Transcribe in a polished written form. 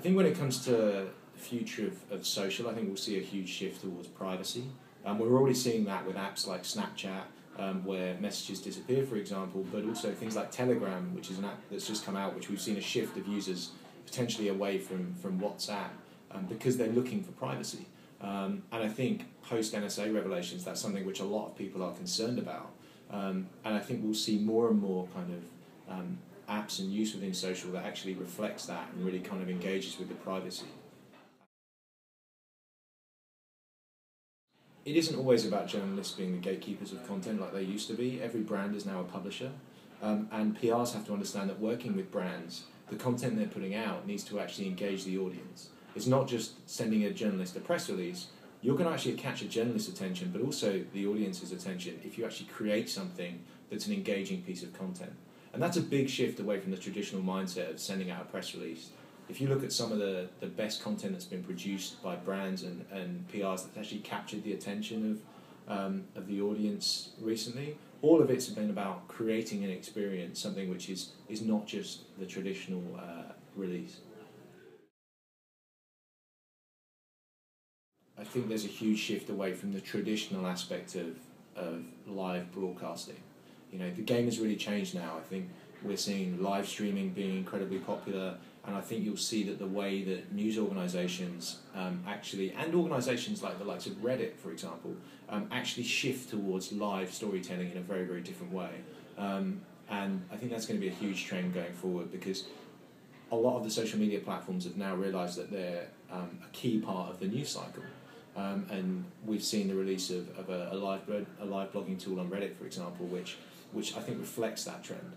think when it comes to the future of social, I think we'll see a huge shift towards privacy. We're already seeing that with apps like Snapchat, where messages disappear, for example, but also things like Telegram, which is an app that's just come out, which we've seen a shift of users potentially away from WhatsApp because they're looking for privacy. And I think post-NSA revelations, that's something which a lot of people are concerned about. And I think we'll see more and more kind of apps and use within social that actually reflects that and really kind of engages with the privacy. It isn't always about journalists being the gatekeepers of content like they used to be. Every brand is now a publisher, and PRs have to understand that working with brands, the content they're putting out needs to actually engage the audience. It's not just sending a journalist a press release. You're going to actually catch a journalist's attention, but also the audience's attention if you actually create something that's an engaging piece of content. And that's a big shift away from the traditional mindset of sending out a press release. If you look at some of the best content that's been produced by brands and PRs that's actually captured the attention of the audience recently, all of it's been about creating an experience, something which is not just the traditional release. I think there's a huge shift away from the traditional aspect of live broadcasting. You know, the game has really changed now. I think we're seeing live streaming being incredibly popular, and I think you'll see that the way that news organisations and organisations like the likes of Reddit, for example, actually shift towards live storytelling in a very, very different way. And I think that's going to be a huge trend going forward, because a lot of the social media platforms have now realised that they're a key part of the news cycle. And we've seen the release of a live blogging tool on Reddit, for example, which I think reflects that trend.